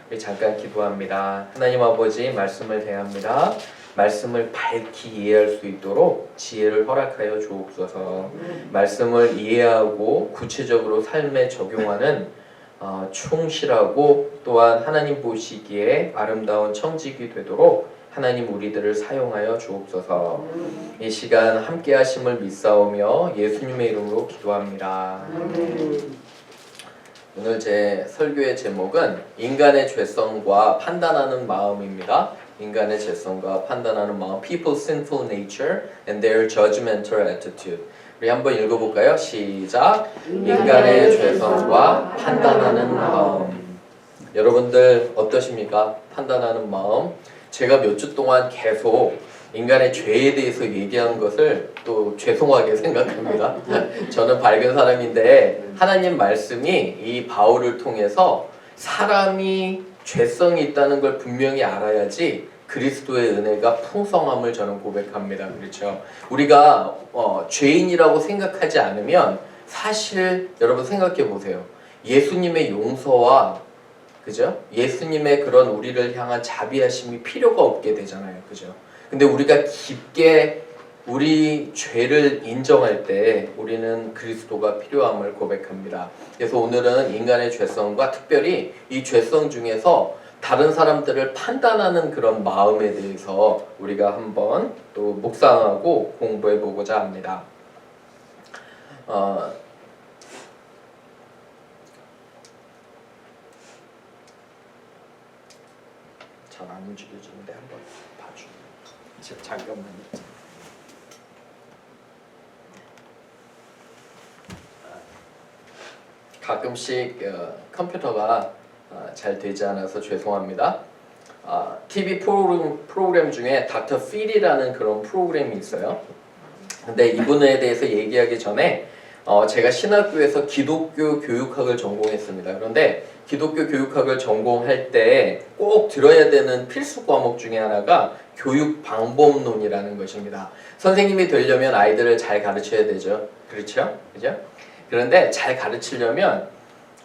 우리 잠깐 기도합니다. 하나님 아버지 말씀을 대합니다. 말씀을 밝히 이해할 수 있도록 지혜를 허락하여 주옵소서. 말씀을 이해하고 구체적으로 삶에 적용하는 충실하고 또한 하나님 보시기에 아름다운 청직이 되도록 하나님 우리들을 사용하여 주옵소서. 이 시간 함께 하심을 믿사오며 예수님의 이름으로 기도합니다. 오늘 제 설교의 제목은 인간의 죄성과 판단하는 마음입니다. 인간의 죄성과 판단하는 마음, People's sinful nature and their judgmental attitude. 우리 한번 읽어볼까요? 시작! 인간의 죄성과 판단하는 마음. 여러분들 어떠십니까? 판단하는 마음. 제가 몇 주 동안 계속 인간의 죄에 대해서 얘기한 것을 또 죄송하게 생각합니다. 저는 밝은 사람인데 하나님 말씀이 이 바울을 통해서 사람이 죄성이 있다는 걸 분명히 알아야지 그리스도의 은혜가 풍성함을 저는 고백합니다. 그렇죠? 우리가 죄인이라고 생각하지 않으면 사실 여러분 생각해 보세요. 예수님의 용서와 그죠? 예수님의 그런 우리를 향한 자비하심이 필요가 없게 되잖아요. 그죠? 근데 우리가 깊게 우리 죄를 인정할 때 우리는 그리스도가 필요함을 고백합니다. 그래서 오늘은 인간의 죄성과 특별히 이 죄성 중에서 다른 사람들을 판단하는 그런 마음에 대해서 우리가 한번 또 묵상하고 공부해 보고자 합니다. 잘 안 움직여지는데 한번 봐줘. 잠깐만요. 가끔씩 컴퓨터가 잘 되지 않아서 죄송합니다. TV 프로그램 중에 닥터 필이라는 그런 프로그램이 있어요. 근데 이분에 대해서 얘기하기 전에 제가 신학교에서 기독교 교육학을 전공했습니다. 그런데 기독교 교육학을 전공할 때 꼭 들어야 되는 필수 과목 중에 하나가 교육 방법론이라는 것입니다. 선생님이 되려면 아이들을 잘 가르쳐야 되죠. 그렇죠? 그죠? 그런데 잘 가르치려면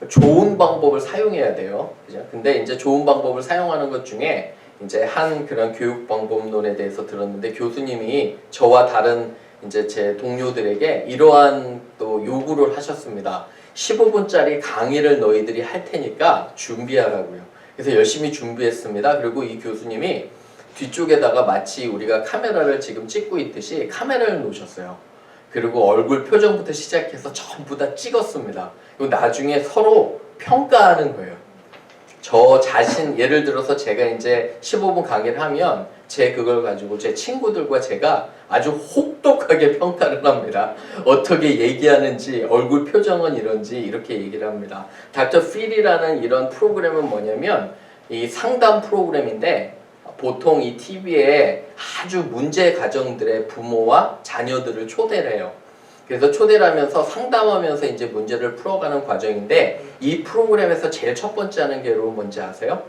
좋은 방법을 사용해야 돼요. 그죠? 근데 이제 좋은 방법을 사용하는 것 중에 이제 한 그런 교육 방법론에 대해서 들었는데 교수님이 저와 다른 이제 제 동료들에게 이러한 또 요구를 하셨습니다. 15분짜리 강의를 너희들이 할 테니까 준비하라고요. 그래서 열심히 준비했습니다. 그리고 이 교수님이 뒤쪽에다가 마치 우리가 카메라를 지금 찍고 있듯이 카메라를 놓으셨어요. 그리고 얼굴 표정부터 시작해서 전부 다 찍었습니다. 그리고 나중에 서로 평가하는 거예요. 저 자신, 예를 들어서 제가 이제 15분 강의를 하면 그걸 가지고 제 친구들과 제가 아주 혹독하게 평가를 합니다. 어떻게 얘기하는지, 얼굴 표정은 이런지 이렇게 얘기를 합니다. 닥터 필이라는 이런 프로그램은 뭐냐면 이 상담 프로그램인데 보통 이 TV에 아주 문제 가정들의 부모와 자녀들을 초대를 해요. 그래서 초대를 하면서 상담하면서 이제 문제를 풀어가는 과정인데 이 프로그램에서 제일 첫 번째 하는 게 여러분 뭔지 아세요?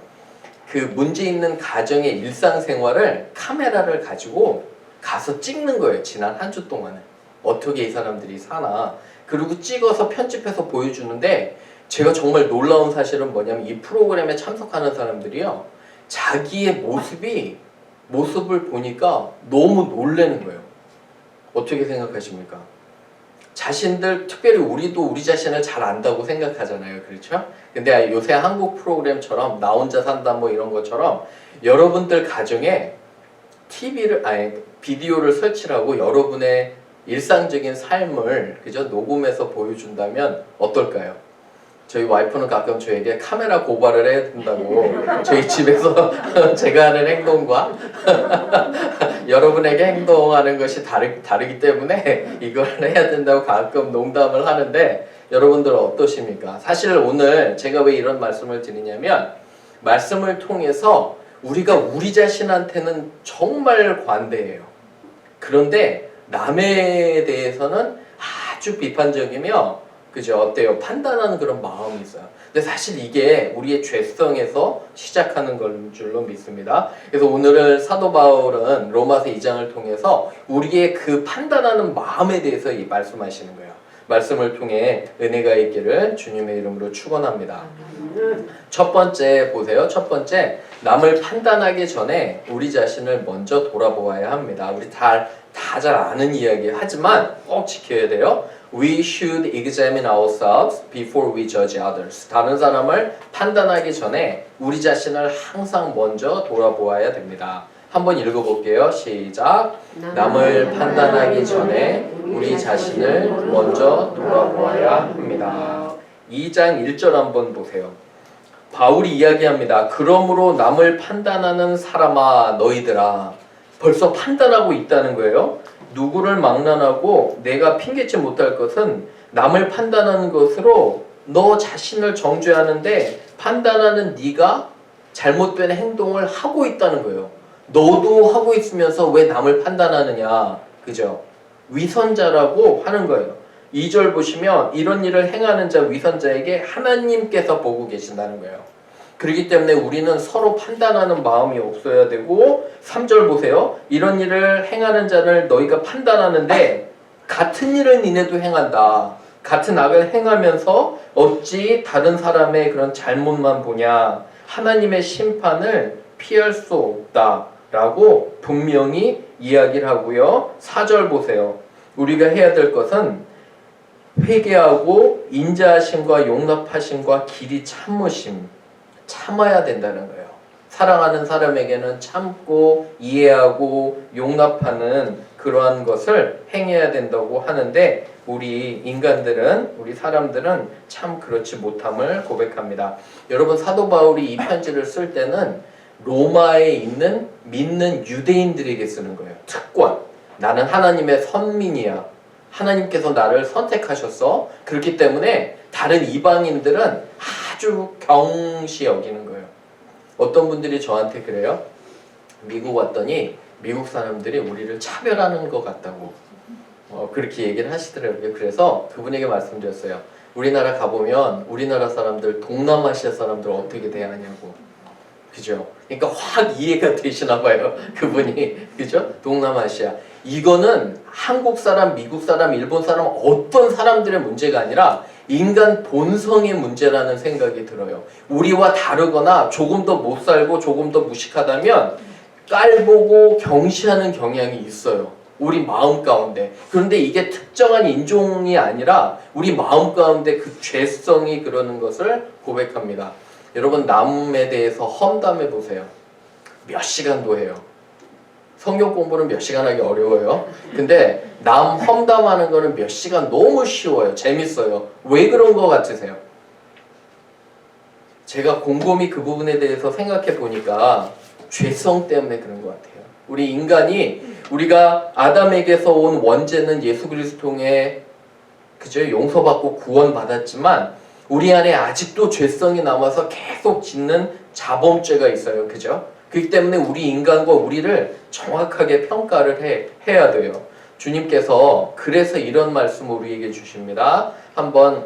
그 문제 있는 가정의 일상생활을 카메라를 가지고 가서 찍는 거예요. 지난 한 주 동안에. 어떻게 이 사람들이 사나. 그리고 찍어서 편집해서 보여주는데 제가 정말 놀라운 사실은 뭐냐면 이 프로그램에 참석하는 사람들이요. 자기의 모습을 보니까 너무 놀라는 거예요. 어떻게 생각하십니까? 자신들, 특별히 우리도 우리 자신을 잘 안다고 생각하잖아요. 그렇죠? 근데 요새 한국 프로그램처럼 나 혼자 산다 뭐 이런 것처럼 여러분들 가정에 비디오를 설치를 하고 여러분의 일상적인 삶을 그저 녹음해서 보여준다면 어떨까요? 저희 와이프는 가끔 저에게 카메라 고발을 해야 된다고 저희 집에서 제가 하는 행동과 여러분에게 행동하는 것이 다르기 때문에 이걸 해야 된다고 가끔 농담을 하는데 여러분들 어떠십니까? 사실 오늘 제가 왜 이런 말씀을 드리냐면 말씀을 통해서 우리가 우리 자신한테는 정말 관대해요. 그런데 남에 대해서는 아주 비판적이며 그죠? 어때요? 판단하는 그런 마음이 있어요. 근데 사실 이게 우리의 죄성에서 시작하는 걸 줄로 믿습니다. 그래서 오늘 사도 바울은 로마서 2장을 통해서 우리의 그 판단하는 마음에 대해서 말씀하시는 거예요. 말씀을 통해 은혜가 있기를 주님의 이름으로 축원합니다. 첫 번째 보세요. 첫 번째, 남을 판단하기 전에 우리 자신을 먼저 돌아보아야 합니다. 우리 다 잘 아는 이야기 하지만 꼭 지켜야 돼요. We should examine ourselves before we judge others. 다른 사람을 판단하기 전에 우리 자신을 항상 먼저 돌아보아야 됩니다. 한번 읽어볼게요. 시작. 남을 판단하기 전에 우리 자신을 먼저 돌아보아야 합니다. 2장 1절 한번 보세요. 바울이 이야기합니다. 그러므로 남을 판단하는 사람아 너희들아. 벌써 판단하고 있다는 거예요. 누구를 망라하고 내가 핑계치 못할 것은 남을 판단하는 것으로 너 자신을 정죄하는데 판단하는 네가 잘못된 행동을 하고 있다는 거예요. 너도 하고 있으면서 왜 남을 판단하느냐. 그죠? 위선자라고 하는 거예요. 2절 보시면 이런 일을 행하는 자 위선자에게 하나님께서 보고 계신다는 거예요. 그렇기 때문에 우리는 서로 판단하는 마음이 없어야 되고 3절 보세요. 이런 일을 행하는 자를 너희가 판단하는데 같은 일을 니네도 행한다. 같은 악을 행하면서 어찌 다른 사람의 그런 잘못만 보냐. 하나님의 심판을 피할 수 없다. 라고 분명히 이야기를 하고요. 4절 보세요. 우리가 해야 될 것은 회개하고 인자하심과 용납하심과 길이 참으심. 참아야 된다는 거예요. 사랑하는 사람에게는 참고 이해하고 용납하는 그러한 것을 행해야 된다고 하는데 우리 인간들은 우리 사람들은 참 그렇지 못함을 고백합니다. 여러분 사도 바울이 이 편지를 쓸 때는 로마에 있는 믿는 유대인들에게 쓰는 거예요. 특권. 나는 하나님의 선민이야. 하나님께서 나를 선택하셨어. 그렇기 때문에 다른 이방인들은 아주 경시 여기는 거예요. 어떤 분들이 저한테 그래요. 미국 왔더니 미국 사람들이 우리를 차별하는 것 같다고 그렇게 얘기를 하시더라고요. 그래서 그분에게 말씀드렸어요. 우리나라 가보면 우리나라 사람들 동남아시아 사람들 어떻게 대하냐고. 그죠? 그러니까 확 이해가 되시나 봐요. 그분이. 그죠? 동남아시아. 이거는 한국 사람, 미국 사람, 일본 사람 어떤 사람들의 문제가 아니라 인간 본성의 문제라는 생각이 들어요. 우리와 다르거나 조금 더 못 살고 조금 더 무식하다면 깔보고 경시하는 경향이 있어요. 우리 마음 가운데. 그런데 이게 특정한 인종이 아니라 우리 마음 가운데 그 죄성이 그러는 것을 고백합니다. 여러분 남에 대해서 험담해 보세요. 몇 시간도 해요. 성경 공부는 몇 시간 하기 어려워요. 근데 남 험담하는 거는 몇 시간 너무 쉬워요. 재밌어요. 왜 그런 거 같으세요? 제가 곰곰이 그 부분에 대해서 생각해 보니까 죄성 때문에 그런 것 같아요. 우리 인간이 우리가 아담에게서 온 원죄는 예수 그리스도의 그죠? 용서받고 구원받았지만 우리 안에 아직도 죄성이 남아서 계속 짓는 자범죄가 있어요. 그죠? 그렇기 때문에 우리 인간과 우리를 정확하게 평가를 해야 돼요. 주님께서 그래서 이런 말씀을 우리에게 주십니다. 한번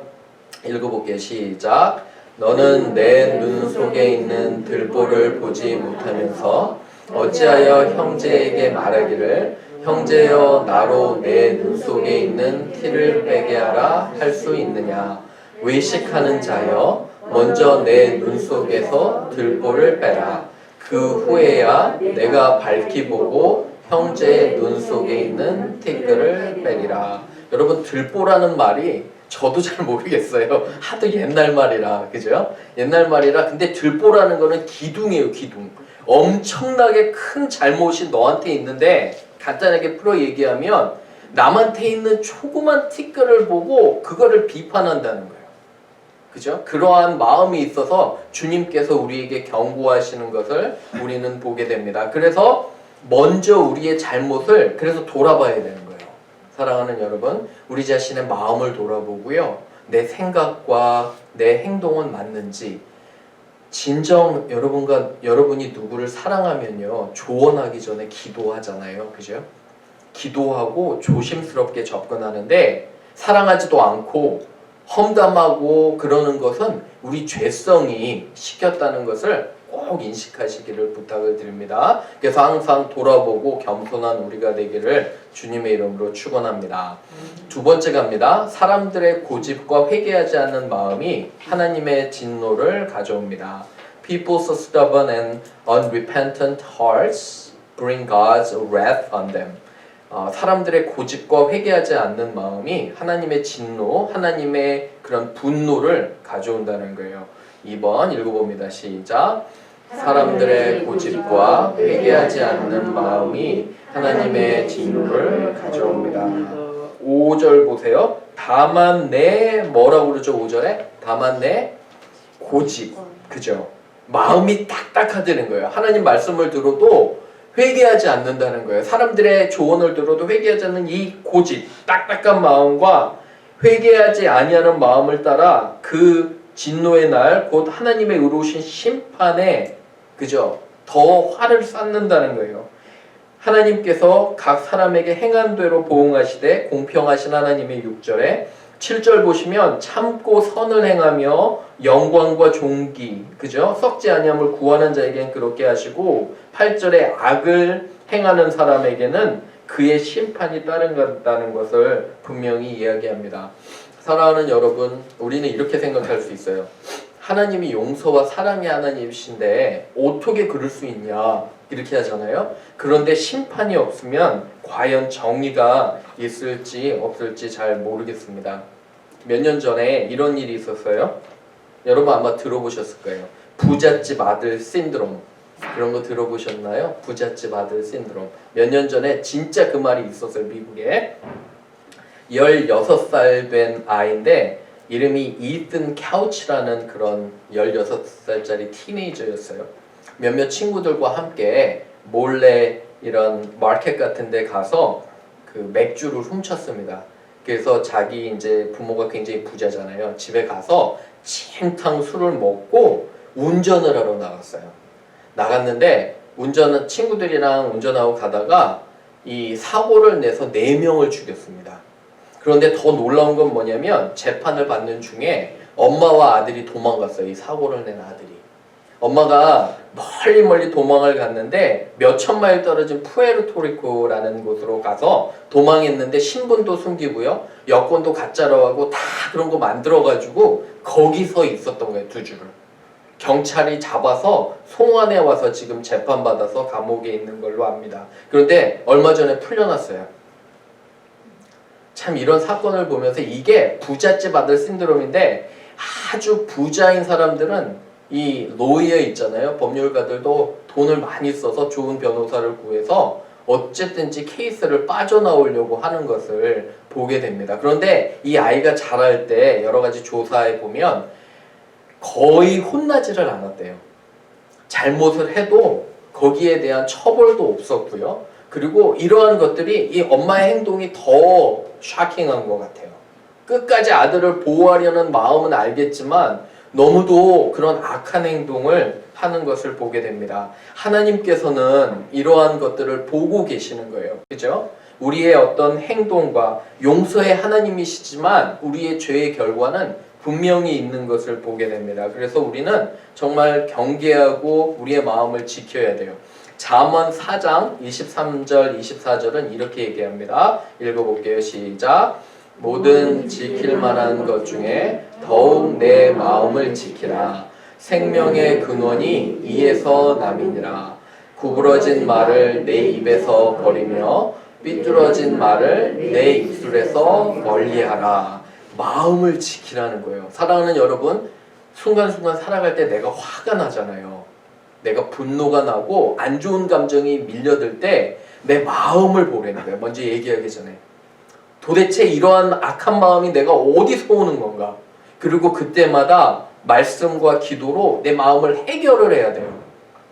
읽어볼게요. 시작. 너는 내 눈 속에 있는 들보를 보지 못하면서 어찌하여 형제에게 말하기를 형제여 나로 내 눈 속에 있는 티를 빼게 하라 할 수 있느냐. 외식하는 자여 먼저 내 눈 속에서 들보를 빼라. 그 후에야 내가 밝히 보고 형제의 눈 속에 있는 티끌을 빼리라. 여러분 들보라는 말이 저도 잘 모르겠어요. 하도 옛날 말이라. 그죠? 옛날 말이라. 근데 들보라는 거는 기둥이에요. 기둥. 엄청나게 큰 잘못이 너한테 있는데 간단하게 풀어 얘기하면 남한테 있는 조그만 티끌을 보고 그거를 비판한다는 거예요. 그죠? 그러한 마음이 있어서 주님께서 우리에게 경고하시는 것을 우리는 보게 됩니다. 그래서 먼저 우리의 잘못을 그래서 돌아봐야 되는 거예요. 사랑하는 여러분, 우리 자신의 마음을 돌아보고요. 내 생각과 내 행동은 맞는지 진정 여러분이 누구를 사랑하면요. 조언하기 전에 기도하잖아요. 그죠? 기도하고 조심스럽게 접근하는데 사랑하지도 않고 험담하고 그러는 것은 우리 죄성이 시켰다는 것을 꼭 인식하시기를 부탁을 드립니다. 그래서 항상 돌아보고 겸손한 우리가 되기를 주님의 이름으로 축원합니다. 두 번째 갑니다. 사람들의 고집과 회개하지 않는 마음이 하나님의 진노를 가져옵니다. People's stubborn and unrepentant hearts bring God's wrath on them. 사람들의 고집과 회개하지 않는 마음이 하나님의 진노, 하나님의 그런 분노를 가져온다는 거예요. 2번 읽어봅니다. 시작. 사람들의 고집과 회개하지 않는 마음이 하나님의 진노를 가져옵니다. 5절 보세요. 다만 내 뭐라고 그러죠? 5절에 다만 내 고집, 그죠? 마음이 딱딱하다는 거예요. 하나님 말씀을 들어도 회개하지 않는다는 거예요. 사람들의 조언을 들어도 회개하지 않는 이 고집, 딱딱한 마음과 회개하지 아니하는 마음을 따라 그 진노의 날, 곧 하나님의 의로우신 심판에, 그죠? 더 화를 쌓는다는 거예요. 하나님께서 각 사람에게 행한 대로 보응하시되 공평하신 하나님의 6절에 7절 보시면 참고 선을 행하며 영광과 존귀, 그죠? 썩지 아니함을 구하는 자에게는 그렇게 하시고 8절에 악을 행하는 사람에게는 그의 심판이 따른다는 것을 분명히 이야기합니다. 사랑하는 여러분, 우리는 이렇게 생각할 수 있어요. 하나님이 용서와 사랑의 하나님이신데 어떻게 그럴 수 있냐 이렇게 하잖아요. 그런데 심판이 없으면 과연 정의가 있을지 없을지 잘 모르겠습니다. 몇 년 전에 이런 일이 있었어요. 여러분 아마 들어보셨을 거예요. 부잣집 아들 신드롬. 그런 거 들어보셨나요? 부잣집 아들 신드롬. 몇 년 전에 진짜 그 말이 있었어요. 미국에. 16살 된 아이인데 이름이 이튼 카우치라는 그런 16살짜리 티네이저였어요. 몇몇 친구들과 함께 몰래 이런 마켓 같은 데 가서 그 맥주를 훔쳤습니다. 그래서 자기 이제 부모가 굉장히 부자잖아요. 집에 가서 진탕 술을 먹고 운전을 하러 나갔어요. 나갔는데 운전은 친구들이랑 운전하고 가다가 이 사고를 내서 4명을 죽였습니다. 그런데 더 놀라운 건 뭐냐면 재판을 받는 중에 엄마와 아들이 도망갔어요. 이 사고를 낸 아들이. 엄마가 멀리 도망을 갔는데 몇천 마일 떨어진 푸에르토리코라는 곳으로 가서 도망했는데 신분도 숨기고요. 여권도 가짜로 하고 다 그런 거 만들어가지고 거기서 있었던 거예요. 2주를. 경찰이 잡아서 송환해 와서 지금 재판받아서 감옥에 있는 걸로 압니다. 그런데 얼마 전에 풀려났어요. 참 이런 사건을 보면서 이게 부잣집 아들 신드롬인데 아주 부자인 사람들은 이 로이어 있잖아요. 법률가들도 돈을 많이 써서 좋은 변호사를 구해서 어쨌든지 케이스를 빠져나오려고 하는 것을 보게 됩니다. 그런데 이 아이가 자랄 때 여러 가지 조사해 보면 거의 혼나지를 않았대요. 잘못을 해도 거기에 대한 처벌도 없었고요. 그리고 이러한 것들이 이 엄마의 행동이 더 쇼킹한 것 같아요. 끝까지 아들을 보호하려는 마음은 알겠지만 너무도 그런 악한 행동을 하는 것을 보게 됩니다. 하나님께서는 이러한 것들을 보고 계시는 거예요. 그죠? 우리의 어떤 행동과 용서의 하나님이시지만 우리의 죄의 결과는 분명히 있는 것을 보게 됩니다. 그래서 우리는 정말 경계하고 우리의 마음을 지켜야 돼요. 잠언 4장 23절 24절은 이렇게 얘기합니다. 읽어볼게요. 시작. 모든 지킬 만한 것 중에 더욱 내 마음을 지키라. 생명의 근원이 이에서 남이니라. 구부러진 말을 내 입에서 버리며 삐뚤어진 말을 내 입술에서 멀리하라. 마음을 지키라는 거예요. 사랑하는 여러분, 순간순간 살아갈 때 내가 화가 나잖아요. 내가 분노가 나고 안 좋은 감정이 밀려들 때 내 마음을 보라는 거예요. 먼저 얘기하기 전에. 도대체 이러한 악한 마음이 내가 어디서 오는 건가? 그리고 그때마다 말씀과 기도로 내 마음을 해결을 해야 돼요.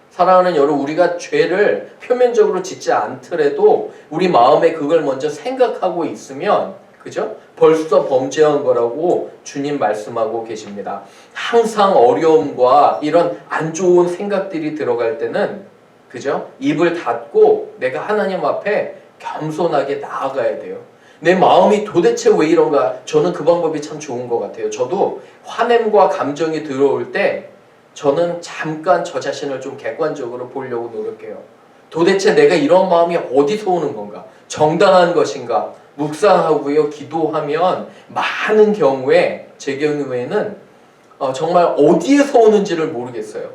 사랑하는 여러분, 우리가 죄를 표면적으로 짓지 않더라도 우리 마음에 그걸 먼저 생각하고 있으면, 그죠? 벌써 범죄한 거라고 주님 말씀하고 계십니다. 항상 어려움과 이런 안 좋은 생각들이 들어갈 때는, 그죠? 입을 닫고 내가 하나님 앞에 겸손하게 나아가야 돼요. 내 마음이 도대체 왜 이런가? 저는 그 방법이 참 좋은 것 같아요. 저도 화냄과 감정이 들어올 때 저는 잠깐 저 자신을 좀 객관적으로 보려고 노력해요. 도대체 내가 이런 마음이 어디서 오는 건가? 정당한 것인가? 묵상하고요, 기도하면 많은 경우에 제 경우에는 정말 어디에서 오는지를 모르겠어요.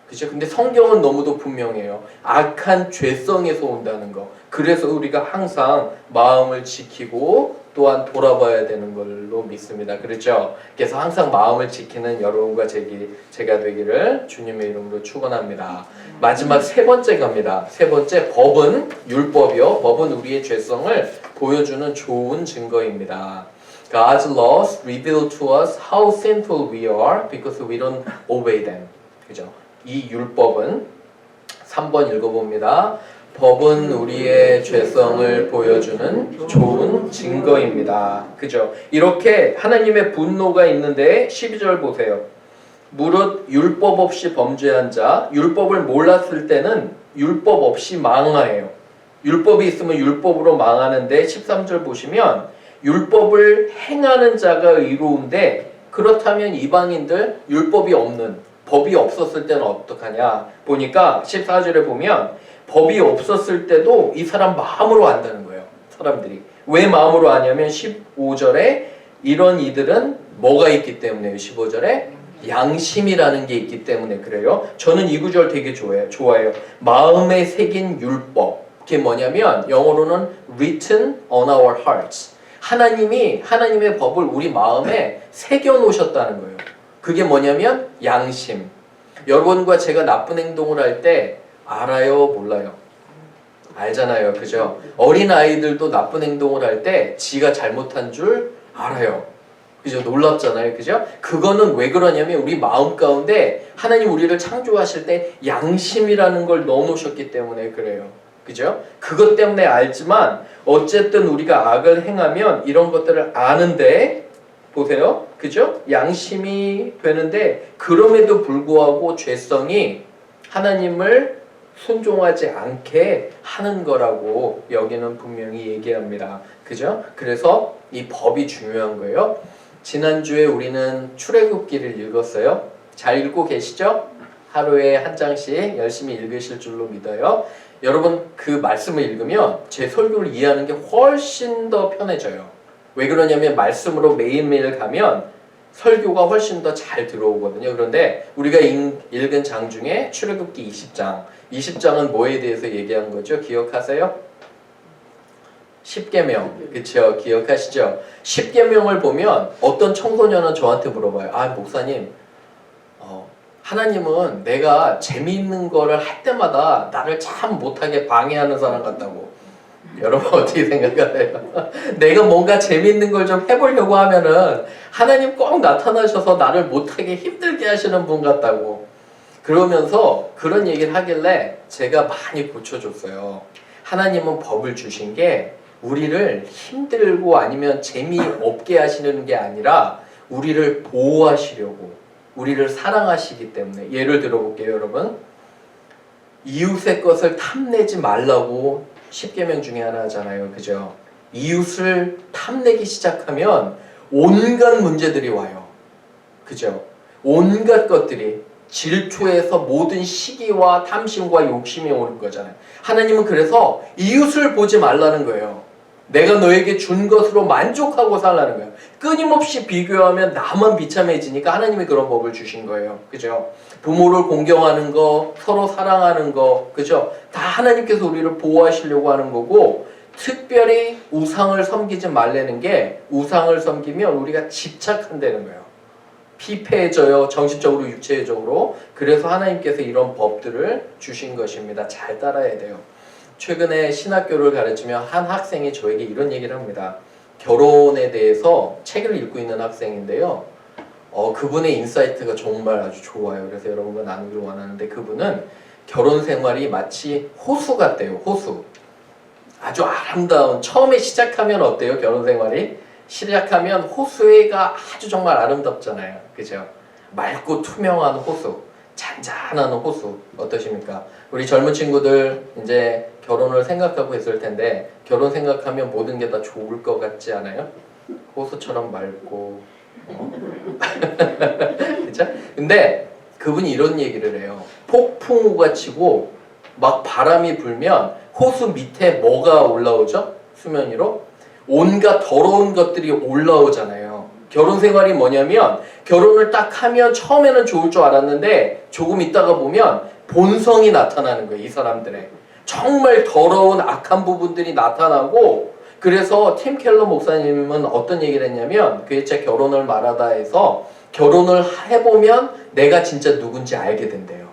그죠? 근데 성경은 너무도 분명해요. 악한 죄성에서 온다는 거. 그래서 우리가 항상 마음을 지키고 또한 돌아봐야 되는 걸로 믿습니다. 그렇죠? 그래서 항상 마음을 지키는 여러분과 제가 되기를 주님의 이름으로 축원합니다. 마지막 세 번째 갑니다. 세 번째, 법은 율법이요. 법은 우리의 죄성을 보여주는 좋은 증거입니다. God's laws reveal to us how sinful we are because we don't obey them. 그죠? 이 율법은 3번 읽어봅니다. 법은 우리의 죄성을 보여주는 좋은 증거입니다. 그죠? 이렇게 하나님의 분노가 있는데 12절 보세요. 무릇 율법 없이 범죄한 자, 율법을 몰랐을 때는 율법 없이 망하여요. 율법이 있으면 율법으로 망하는데 13절 보시면 율법을 행하는 자가 의로운데 그렇다면 이방인들 율법이 없는 법이 없었을 때는 어떡하냐 보니까 14절에 보면 법이 없었을 때도 이 사람 마음으로 안다는 거예요. 사람들이. 왜 마음으로 아냐면 15절에 이런 이들은 뭐가 있기 때문에요. 15절에 양심이라는 게 있기 때문에 그래요. 저는 이 구절 되게 좋아해요. 마음에 새긴 율법. 그게 뭐냐면 영어로는 written on our hearts. 하나님이 하나님의 법을 우리 마음에 새겨 놓으셨다는 거예요. 그게 뭐냐면 양심. 여러분과 제가 나쁜 행동을 할 때 알아요, 몰라요? 알잖아요, 그죠? 어린 아이들도 나쁜 행동을 할 때 지가 잘못한 줄 알아요. 그죠? 놀랍잖아요, 그죠? 그거는 왜 그러냐면 우리 마음 가운데 하나님 우리를 창조하실 때 양심이라는 걸 넣어놓으셨기 때문에 그래요. 그죠? 그것 때문에 알지만 어쨌든 우리가 악을 행하면 이런 것들을 아는데 보세요. 그죠? 양심이 되는데 그럼에도 불구하고 죄성이 하나님을 순종하지 않게 하는 거라고 여기는 분명히 얘기합니다. 그죠? 그래서 이 법이 중요한 거예요. 지난주에 우리는 출애굽기를 읽었어요. 잘 읽고 계시죠? 하루에 한 장씩 열심히 읽으실 줄로 믿어요. 여러분 그 말씀을 읽으면 제 설교를 이해하는 게 훨씬 더 편해져요. 왜 그러냐면 말씀으로 매일매일 가면 설교가 훨씬 더 잘 들어오거든요. 그런데 우리가 읽은 장 중에 출애굽기 20장. 20장은 뭐에 대해서 얘기한 거죠? 기억하세요? 10계명. 그쵸? 기억하시죠? 10계명을 보면 어떤 청소년은 저한테 물어봐요. 아, 목사님, 하나님은 내가 재미있는 거를 할 때마다 나를 참 못하게 방해하는 사람 같다고. 여러분 어떻게 생각하세요? 내가 뭔가 재밌는 걸 좀 해보려고 하면은 하나님 꼭 나타나셔서 나를 못하게 힘들게 하시는 분 같다고. 그러면서 그런 얘기를 하길래 제가 많이 고쳐줬어요. 하나님은 법을 주신 게 우리를 힘들고 아니면 재미없게 하시는 게 아니라 우리를 보호하시려고, 우리를 사랑하시기 때문에. 예를 들어볼게요, 여러분. 이웃의 것을 탐내지 말라고 10계명 중에 하나 하잖아요. 그죠? 이웃을 탐내기 시작하면 온갖 문제들이 와요. 그죠? 온갖 것들이 질투에서 모든 시기와 탐심과 욕심이 오는 거잖아요. 하나님은 그래서 이웃을 보지 말라는 거예요. 내가 너에게 준 것으로 만족하고 살라는 거예요. 끊임없이 비교하면 나만 비참해지니까 하나님이 그런 법을 주신 거예요. 그죠? 부모를 공경하는 거, 서로 사랑하는 거, 그죠? 다 하나님께서 우리를 보호하시려고 하는 거고, 특별히 우상을 섬기지 말라는 게 우상을 섬기면 우리가 집착한다는 거예요. 피폐해져요. 정신적으로, 육체적으로. 그래서 하나님께서 이런 법들을 주신 것입니다. 잘 따라야 돼요. 최근에 신학교를 가르치며 한 학생이 저에게 이런 얘기를 합니다. 결혼에 대해서 책을 읽고 있는 학생인데요. 그분의 인사이트가 정말 아주 좋아요. 그래서 여러분과 나누기를 원하는데 그분은 결혼 생활이 마치 호수 같대요. 호수. 아주 아름다운, 처음에 시작하면 어때요? 결혼 생활이? 시작하면 호수가 아주 정말 아름답잖아요. 그죠? 맑고 투명한 호수. 잔잔한 호수. 어떠십니까? 우리 젊은 친구들 이제 결혼을 생각하고 있을 텐데 결혼 생각하면 모든 게 다 좋을 것 같지 않아요? 호수처럼 맑고 그죠? 근데 그분이 이런 얘기를 해요. 폭풍우가 치고 막 바람이 불면 호수 밑에 뭐가 올라오죠? 수면 위로? 온갖 더러운 것들이 올라오잖아요. 결혼 생활이 뭐냐면 결혼을 딱 하면 처음에는 좋을 줄 알았는데 조금 있다가 보면 본성이 나타나는 거예요. 이 사람들의. 정말 더러운 악한 부분들이 나타나고, 그래서 팀 켈러 목사님은 어떤 얘기를 했냐면, 그게 제 결혼을 말하다 해서 결혼을 해보면 내가 진짜 누군지 알게 된대요.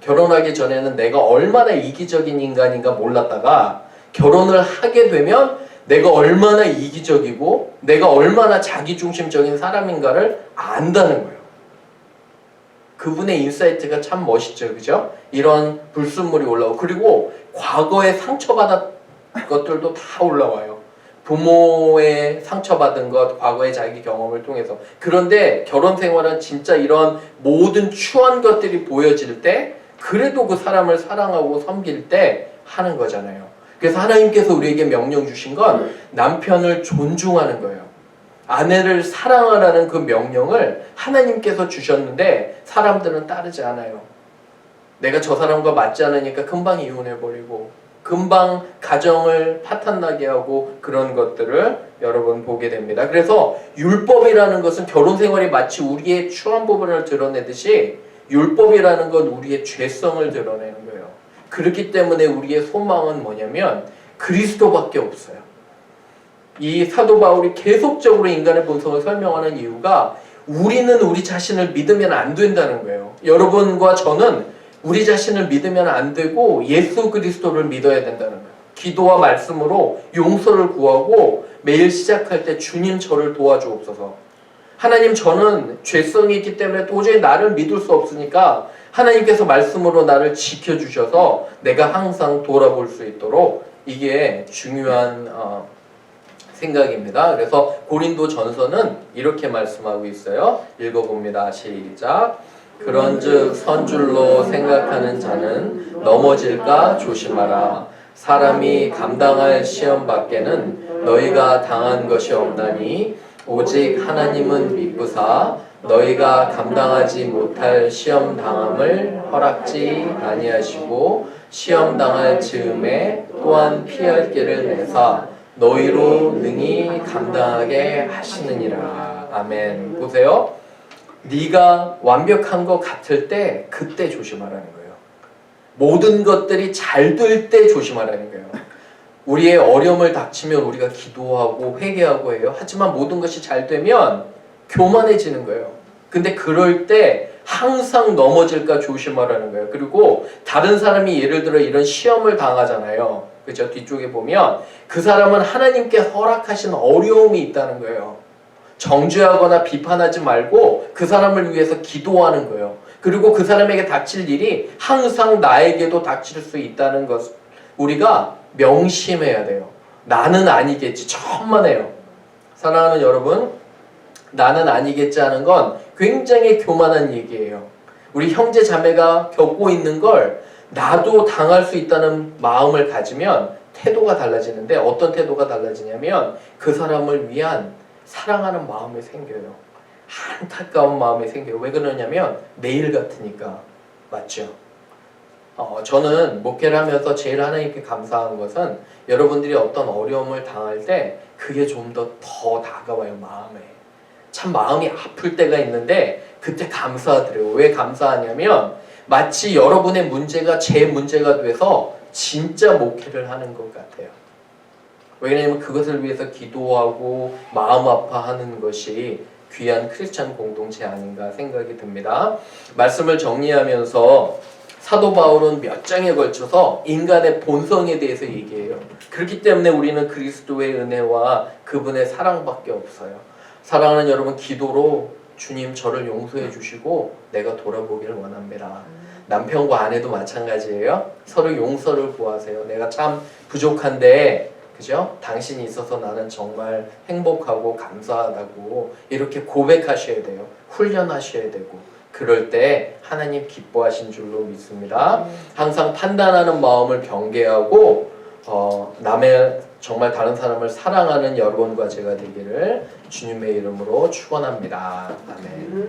결혼하기 전에는 내가 얼마나 이기적인 인간인가 몰랐다가 결혼을 하게 되면 내가 얼마나 이기적이고 내가 얼마나 자기중심적인 사람인가를 안다는 거예요. 그분의 인사이트가 참 멋있죠. 그죠? 이런 불순물이 올라오고, 그리고 과거에 상처받았던 것들도 다 올라와요. 부모의 상처받은 것, 과거의 자기 경험을 통해서. 그런데 결혼 생활은 진짜 이런 모든 추한 것들이 보여질 때 그래도 그 사람을 사랑하고 섬길 때 하는 거잖아요. 그래서 하나님께서 우리에게 명령 주신 건 남편을 존중하는 거예요. 아내를 사랑하라는 그 명령을 하나님께서 주셨는데 사람들은 따르지 않아요. 내가 저 사람과 맞지 않으니까 금방 이혼해버리고 금방 가정을 파탄나게 하고 그런 것들을 여러분 보게 됩니다. 그래서 율법이라는 것은 결혼 생활이 마치 우리의 추한 부분을 드러내듯이 율법이라는 건 우리의 죄성을 드러내는 거예요. 그렇기 때문에 우리의 소망은 뭐냐면 그리스도밖에 없어요. 이 사도 바울이 계속적으로 인간의 본성을 설명하는 이유가 우리는 우리 자신을 믿으면 안 된다는 거예요. 여러분과 저는 우리 자신을 믿으면 안 되고 예수 그리스도를 믿어야 된다는 거예요. 기도와 말씀으로 용서를 구하고 매일 시작할 때 주님 저를 도와주옵소서. 하나님, 저는 죄성이 있기 때문에 도저히 나를 믿을 수 없으니까 하나님께서 말씀으로 나를 지켜주셔서 내가 항상 돌아볼 수 있도록, 이게 중요한 생각입니다. 그래서 고린도 전서는 이렇게 말씀하고 있어요. 읽어봅니다. 시작. 그런즉 선줄로 생각하는 자는 넘어질까 조심하라. 사람이 감당할 시험 밖에는 너희가 당한 것이 없나니 오직 하나님은 미쁘사 너희가 감당하지 못할 시험 당함을 허락지 아니하시고 시험 당할 즈음에 또한 피할 길을 내사 너희로 능히 감당하게 하시느니라. 아멘. 보세요. 네가 완벽한 것 같을 때 그때 조심하라는 거예요. 모든 것들이 잘 될 때 조심하라는 거예요. 우리의 어려움을 닥치면 우리가 기도하고 회개하고 해요. 하지만 모든 것이 잘 되면 교만해지는 거예요. 근데 그럴 때 항상 넘어질까 조심하라는 거예요. 그리고 다른 사람이 예를 들어 이런 시험을 당하잖아요. 그죠? 뒤쪽에 보면 그 사람은 하나님께 허락하신 어려움이 있다는 거예요. 정죄하거나 비판하지 말고 그 사람을 위해서 기도하는 거예요. 그리고 그 사람에게 닥칠 일이 항상 나에게도 닥칠 수 있다는 것을 우리가 명심해야 돼요. 나는 아니겠지. 천만에요. 사랑하는 여러분, 나는 아니겠지 하는 건 굉장히 교만한 얘기예요. 우리 형제 자매가 겪고 있는 걸 나도 당할 수 있다는 마음을 가지면 태도가 달라지는데, 어떤 태도가 달라지냐면 그 사람을 위한 사랑하는 마음이 생겨요. 안타까운 마음이 생겨요. 왜 그러냐면 내일 같으니까. 맞죠? 저는 목회를 하면서 제일 하나님께 감사한 것은 여러분들이 어떤 어려움을 당할 때 그게 좀 더 다가와요. 마음에. 참 마음이 아플 때가 있는데 그때 감사하더래요. 왜 감사하냐면 마치 여러분의 문제가 제 문제가 돼서 진짜 목회를 하는 것 같아요. 왜냐하면 그것을 위해서 기도하고 마음 아파하는 것이 귀한 크리스찬 공동체 아닌가 생각이 듭니다. 말씀을 정리하면서 사도 바울은 몇 장에 걸쳐서 인간의 본성에 대해서 얘기해요. 그렇기 때문에 우리는 그리스도의 은혜와 그분의 사랑밖에 없어요. 사랑하는 여러분, 기도로 주님 저를 용서해 주시고 내가 돌아보기를 원합니다. 남편과 아내도 마찬가지예요. 서로 용서를 구하세요. 내가 참 부족한데 그죠? 당신이 있어서 나는 정말 행복하고 감사하다고 이렇게 고백하셔야 돼요. 훈련하셔야 되고, 그럴 때 하나님 기뻐하신 줄로 믿습니다. 항상 판단하는 마음을 경계하고 남의 정말 다른 사람을 사랑하는 여러분과 제가 되기를 주님의 이름으로 축원합니다. 아멘.